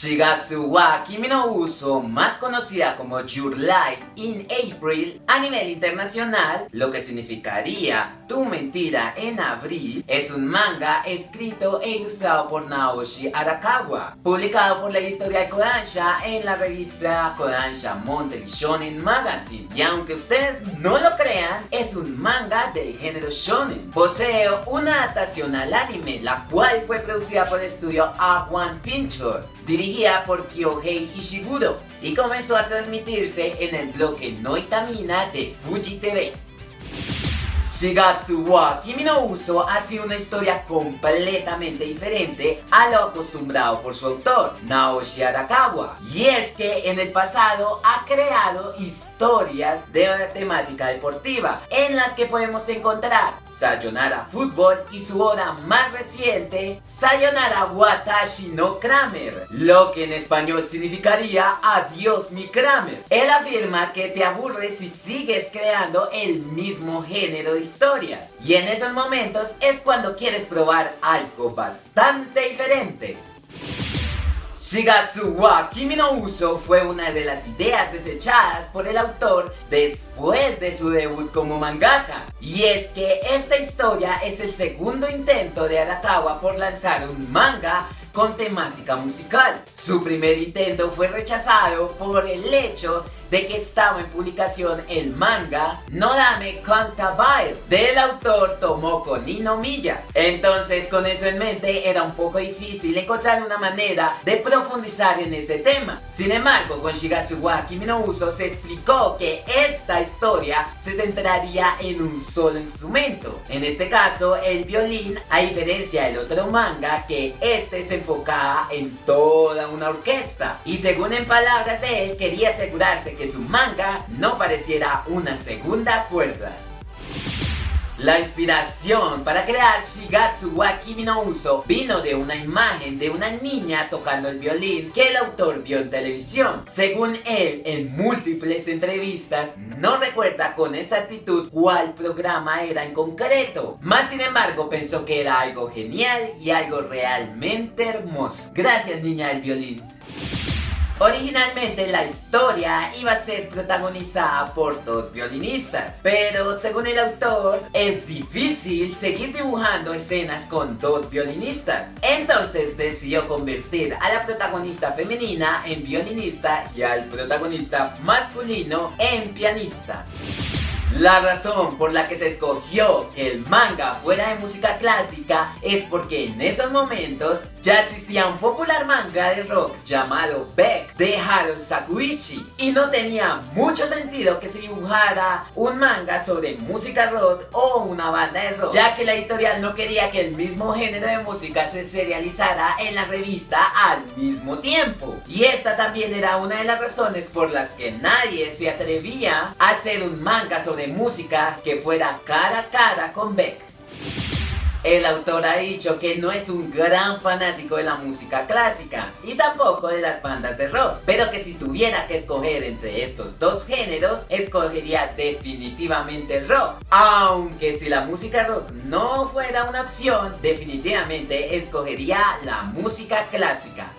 Shigatsu wa Kimi no Uso, más conocida como Your Lie in April a nivel internacional, lo que significaría Tu mentira en abril, es un manga escrito e ilustrado por Naoshi Arakawa, publicado por la editorial Kodansha en la revista Kodansha Monthly Shonen Magazine. Y aunque ustedes no lo crean, es un manga del género shonen. Posee una adaptación al anime, la cual fue producida por el estudio A1 Pictures, dirigida por Kyohei Ishiguro, y comenzó a transmitirse en el bloque Noitamina de Fuji TV. Shigatsu wa Kimi no Uso ha sido una historia completamente diferente a lo acostumbrado por su autor, Naoshi Arakawa. Y es que en el pasado ha creado historias de temática deportiva, en las que podemos encontrar Sayonara Fútbol y su obra más reciente, Sayonara Watashi no Kramer, lo que en español significaría Adiós mi Kramer. Él afirma que te aburres si sigues creando el mismo género de historia, y en esos momentos es cuando quieres probar algo bastante diferente. Shigatsu wa Kimi no Uso fue una de las ideas desechadas por el autor después de su debut como mangaka, y es que esta historia es el segundo intento de Arakawa por lanzar un manga con temática musical. Su primer intento fue rechazado por el hecho de que estaba en publicación el manga Nodame Cantabile del autor Tomoko Ninomiya. Entonces, con eso en mente, era un poco difícil encontrar una manera de profundizar en ese tema. Sin embargo, con Shigatsu wa Kimi no Uso se explicó que esta historia se centraría en un solo instrumento, en este caso el violín, a diferencia del otro manga que este se enfocaba en toda una orquesta. Y según en palabras de él, quería asegurarse que su manga no pareciera una segunda cuerda. La inspiración para crear Shigatsu wa Kimi no Uso vino de una imagen de una niña tocando el violín que el autor vio en televisión. Según él, en múltiples entrevistas, no recuerda con exactitud cuál programa era en concreto, mas sin embargo pensó que era algo genial y algo realmente hermoso. Gracias, niña del violín. Originalmente la historia iba a ser protagonizada por dos violinistas, pero según el autor es difícil seguir dibujando escenas con dos violinistas. Entonces decidió convertir a la protagonista femenina en violinista y al protagonista masculino en pianista. La razón por la que se escogió que el manga fuera de música clásica es porque en esos momentos ya existía un popular manga de rock llamado Beck de Haruo Sakuichi, y no tenía mucho sentido que se dibujara un manga sobre música rock o una banda de rock, ya que la editorial no quería que el mismo género de música se serializara en la revista al mismo tiempo. Y esta también era una de las razones por las que nadie se atrevía a hacer un manga sobre música que fuera cara a cara con Beck. El autor ha dicho que no es un gran fanático de la música clásica y tampoco de las bandas de rock, pero que si tuviera que escoger entre estos dos géneros, escogería definitivamente el rock. Aunque si la música rock no fuera una opción, definitivamente escogería la música clásica.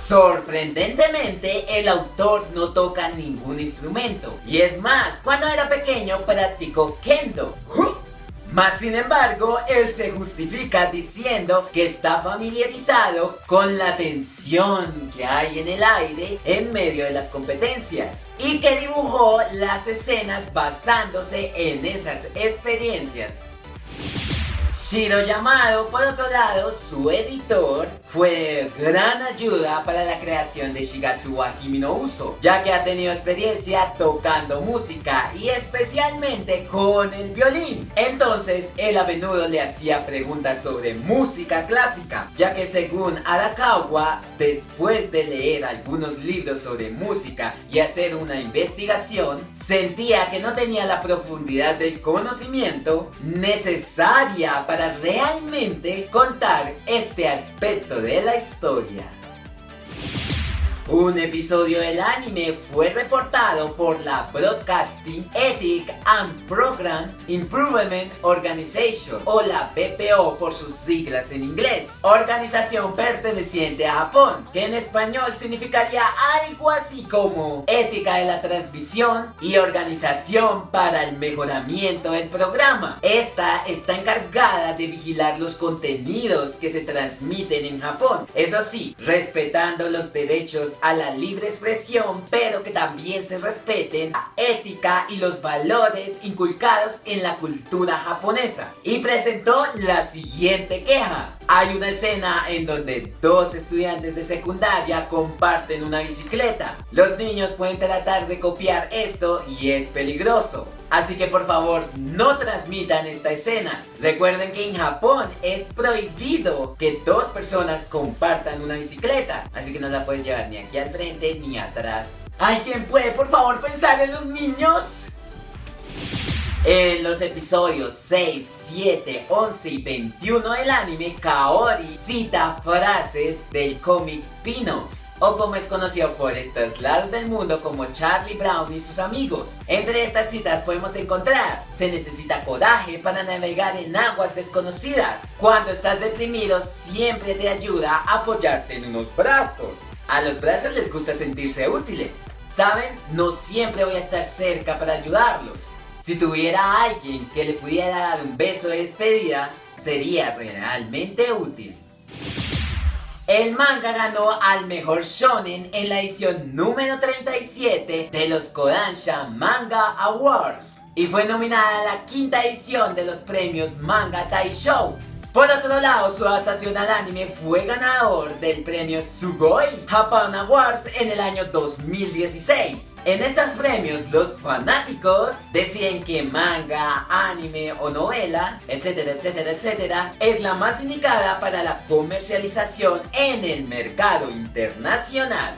Sorprendentemente, el autor no toca ningún instrumento, y es más, cuando era pequeño practicó kendo. Mas sin embargo, él se justifica diciendo que está familiarizado con la tensión que hay en el aire en medio de las competencias, y que dibujó las escenas basándose en esas experiencias. Shiro Yamado, por otro lado, su editor, fue de gran ayuda para la creación de Shigatsu wa Kimi no Uso, ya que ha tenido experiencia tocando música y especialmente con el violín. Entonces, él a menudo le hacía preguntas sobre música clásica, ya que según Arakawa, después de leer algunos libros sobre música y hacer una investigación, sentía que no tenía la profundidad del conocimiento necesaria para realmente contar este aspecto de la historia. Un episodio del anime fue reportado por la Broadcasting Ethics and Program Improvement Organization, o la BPO por sus siglas en inglés, organización perteneciente a Japón, que en español significaría algo así como Ética de la Transmisión y Organización para el Mejoramiento del Programa. Esta está encargada de vigilar los contenidos que se transmiten en Japón, eso sí, respetando los derechos a la libre expresión, pero que también se respeten la ética y los valores inculcados en la cultura japonesa. Y presentó la siguiente queja. Hay una escena en donde dos estudiantes de secundaria comparten una bicicleta. Los niños pueden tratar de copiar esto y es peligroso. Así que por favor no transmitan esta escena. Recuerden que en Japón es prohibido que dos personas compartan una bicicleta. Así que no la puedes llevar ni aquí al frente ni atrás. ¿Alguien puede por favor pensar en los niños? En los episodios 6, 7, 11 y 21 del anime, Kaori cita frases del cómic Peanuts, o como es conocido por estos lados del mundo como Charlie Brown y sus amigos. Entre estas citas podemos encontrar: se necesita coraje para navegar en aguas desconocidas. Cuando estás deprimido siempre te ayuda a apoyarte en unos brazos. A los brazos les gusta sentirse útiles. ¿Saben? No siempre voy a estar cerca para ayudarlos. Si tuviera a alguien que le pudiera dar un beso de despedida, sería realmente útil. El manga ganó al mejor shonen en la edición número 37 de los Kodansha Manga Awards y fue nominada a la quinta edición de los premios Manga Taishou. Por otro lado, su adaptación al anime fue ganador del premio Sugoi Japan Awards en el año 2016. En estos premios, los fanáticos deciden que manga, anime o novela, etcétera, etcétera, etcétera, es la más indicada para la comercialización en el mercado internacional.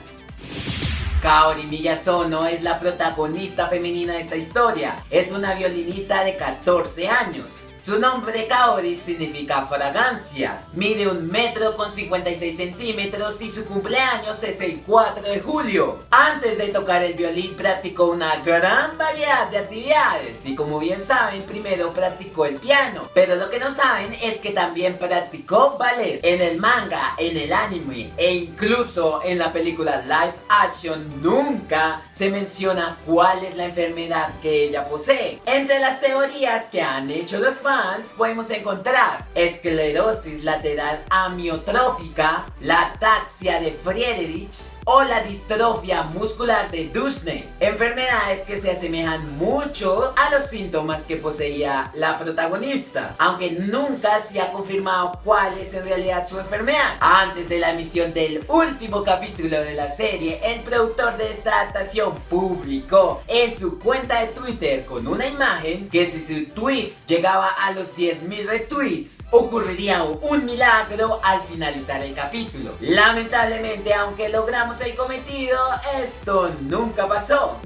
Kaori Miyazono es la protagonista femenina de esta historia. Es una violinista de 14 años. Su nombre Kaori significa fragancia. Mide 1,56 m y su cumpleaños es el 4 de julio. Antes de tocar el violín practicó una gran variedad de actividades y, como bien saben, primero practicó el piano. Pero lo que no saben es que también practicó ballet. En el manga, en el anime e incluso en la película live action nunca se menciona cuál es la enfermedad que ella posee. Entre las teorías que han hecho los fans podemos encontrar esclerosis lateral amiotrófica, la ataxia de Friedreich o la distrofia muscular de Duchenne, enfermedades que se asemejan mucho a los síntomas que poseía la protagonista, aunque nunca se ha confirmado cuál es en realidad su enfermedad. Antes de la emisión del último capítulo de la serie, el productor de esta adaptación publicó en su cuenta de Twitter con una imagen que, si su tweet llegaba a los 10,000 retweets, ocurriría un milagro al finalizar el capítulo. Lamentablemente, aunque logramos el cometido, esto nunca pasó.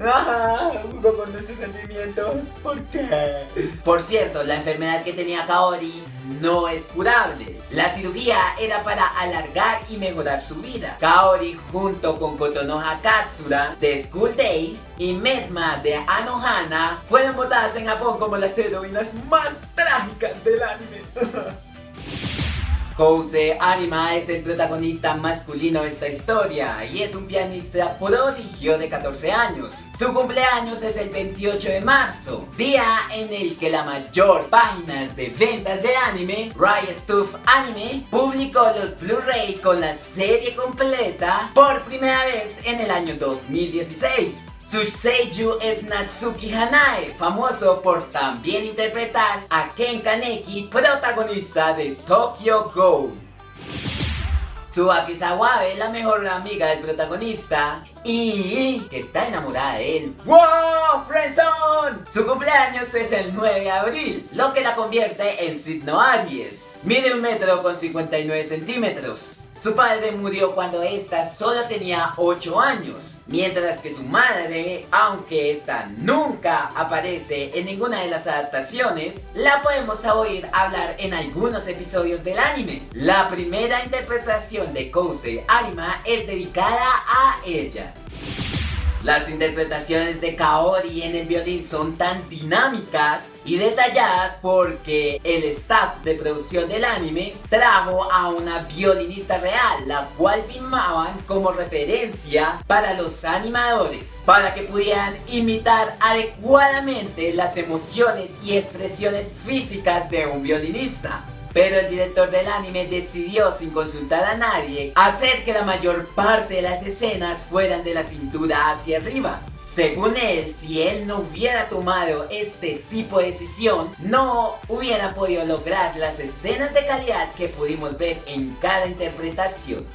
Hugo con esos sentimientos, ¿por qué? Por cierto, la enfermedad que tenía Kaori no es curable. La cirugía era para alargar y mejorar su vida. Kaori, junto con Kotonoha Katsura de School Days y Medma de Anohana, fueron votadas en Japón como las heroínas más trágicas del anime. Kousei Arima es el protagonista masculino de esta historia y es un pianista prodigio de 14 años. Su cumpleaños es el 28 de marzo, día en el que la mayor páginas de ventas de anime, Rai Stuff Anime, publicó los Blu-ray con la serie completa por primera vez en el año 2016. Su seiyuu es Natsuki Hanae, famoso por también interpretar a Ken Kaneki, protagonista de Tokyo Ghoul. Tsubaki Sawabe, la mejor amiga del protagonista y que está enamorada de él. ¡Wow! ¡Friendzone! Su cumpleaños es el 9 de abril, lo que la convierte en signo Aries. Mide 1,59 m. Su padre murió cuando ésta solo tenía 8 años, mientras que su madre, aunque ésta nunca aparece en ninguna de las adaptaciones, la podemos oír hablar en algunos episodios del anime. La primera interpretación de Kousei Arima es dedicada a ella. Las interpretaciones de Kaori en el violín son tan dinámicas y detalladas porque el staff de producción del anime trajo a una violinista real, la cual filmaban como referencia para los animadores, para que pudieran imitar adecuadamente las emociones y expresiones físicas de un violinista. Pero el director del anime decidió, sin consultar a nadie, hacer que la mayor parte de las escenas fueran de la cintura hacia arriba. Según él, si él no hubiera tomado este tipo de decisión, no hubiera podido lograr las escenas de calidad que pudimos ver en cada interpretación.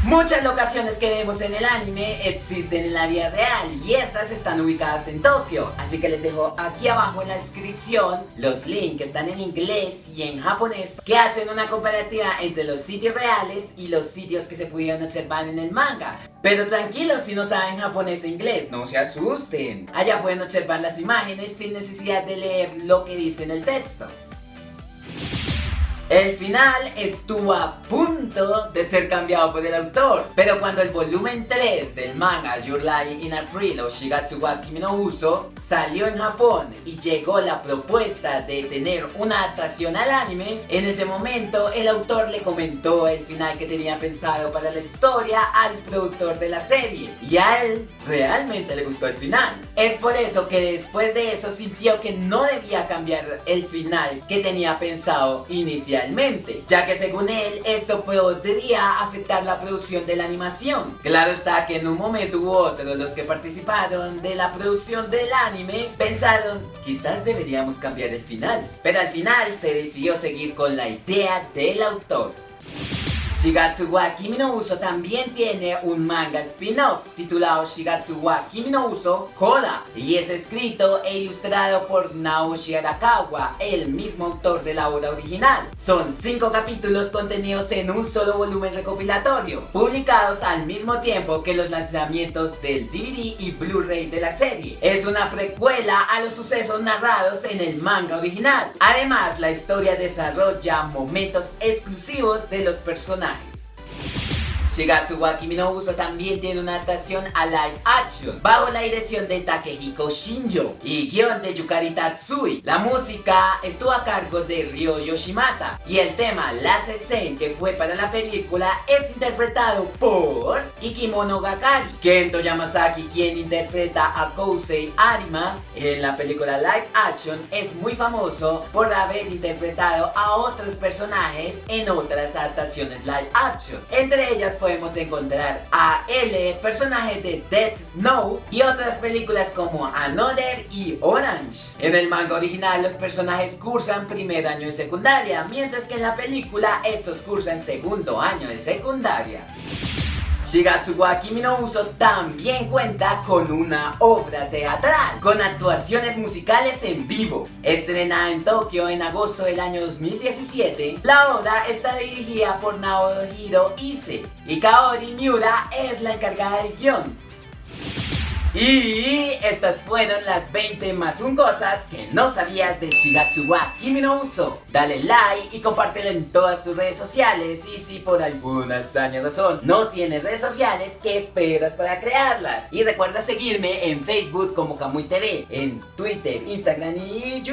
Muchas locaciones que vemos en el anime existen en la vida real y estas están ubicadas en Tokio, así que les dejo aquí abajo en la descripción los links que están en inglés y en japonés que hacen una comparativa entre los sitios reales y los sitios que se pudieron observar en el manga. Pero tranquilos si no saben japonés e inglés, no se asusten. Allá pueden observar las imágenes sin necesidad de leer lo que dice en el texto. El final estuvo a punto de ser cambiado por el autor, pero cuando el volumen 3 del manga Your Lie in April o Shigatsu wa Kimi no Uso salió en Japón y llegó la propuesta de tener una adaptación al anime, en ese momento el autor le comentó el final que tenía pensado para la historia al productor de la serie y a él realmente le gustó el final. Es por eso que después de eso sintió que no debía cambiar el final que tenía pensado inicialmente, ya que según él esto podría afectar la producción de la animación. Claro está que en un momento u otro los que participaron de la producción del anime pensaron quizás deberíamos cambiar el final, pero al final se decidió seguir con la idea del autor. Shigatsu wa Kimi no Uso también tiene un manga spin-off titulado Shigatsu wa Kimi no Uso Koda y es escrito e ilustrado por Naoshi Arakawa, el mismo autor de la obra original. Son 5 capítulos contenidos en un solo volumen recopilatorio, publicados al mismo tiempo que los lanzamientos del DVD y Blu-ray de la serie. Es una precuela a los sucesos narrados en el manga original. Además, la historia desarrolla momentos exclusivos de los personajes. Shigatsu wa Kimi no Uso también tiene una adaptación a live action bajo la dirección de Takehiko Shinjo y guión de Yukari Tatsui. La música estuvo a cargo de Ryo Yoshimata y el tema Last Scene, que fue para la película, es interpretado por Ikimono Gakari. Kento Yamasaki, quien interpreta a Kousei Arima en la película live action, es muy famoso por haber interpretado a otros personajes en otras adaptaciones live action. Entre ellas podemos encontrar a L, personaje de Death Note, y otras películas como Another y Orange. En el manga original los personajes cursan primer año de secundaria, mientras que en la película estos cursan segundo año de secundaria. Shigatsu wa Kimi no Uso también cuenta con una obra teatral, con actuaciones musicales en vivo. Estrenada en Tokio en agosto del año 2017, la obra está dirigida por Naohiro Ise y Kaori Miura es la encargada del guión. Y estas fueron las 20 más 1 cosas que no sabías de Shigatsu wa Kimi no Uso. Dale like y compártelo en todas tus redes sociales. Y si por alguna extraña razón no tienes redes sociales, ¿qué esperas para crearlas? Y recuerda seguirme en Facebook como Kamui TV, en Twitter, Instagram y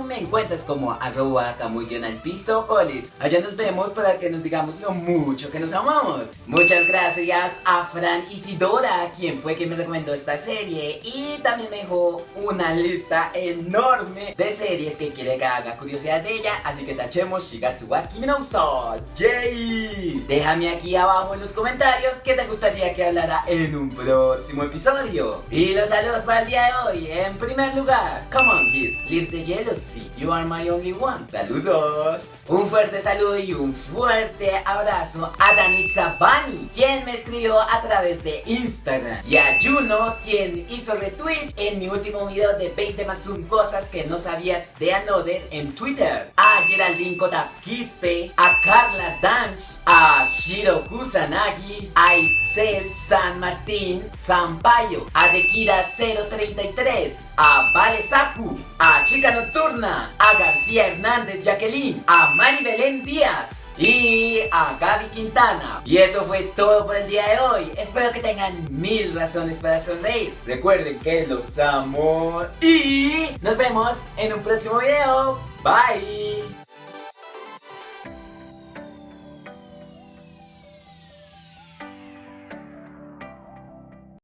me encuentras como @Kamui_Hollywood. Allá nos vemos para que nos digamos lo mucho que nos amamos. Muchas gracias a Fran Isidora, quien fue quien me recomendó esta serie y también me dejó una lista enorme de series que quiere que haga curiosidad de ella, así que tachemos Shigatsu wa Kimi no Uso. ¡Yay! Déjame aquí abajo en los comentarios qué te gustaría que hablara en un próximo episodio. Y los saludos para el día de hoy. En primer lugar, come on kids, leave the jealousy, you are my only one. Saludos. Un fuerte saludo y un fuerte abrazo a Danitza Bani, quien me escribió a través de Instagram, y a Juno, quien quien hizo retweet en mi último video de 20 más 1 cosas que no sabías de Another en Twitter, a Geraldine Kotap-Quispe, a Carla Danch, a Shiro Kusanagi, a Itzel San Martín Sampaio, a Dekira 033, a Vale Saku, a Chica Nocturna, a García Hernández Jacqueline, a Mari Belén Díaz y a Gaby Quintana. Y eso fue todo por el día de hoy. Espero que tengan 1000 razones para sonreír. Recuerden que los amo y nos vemos en un próximo video. Bye.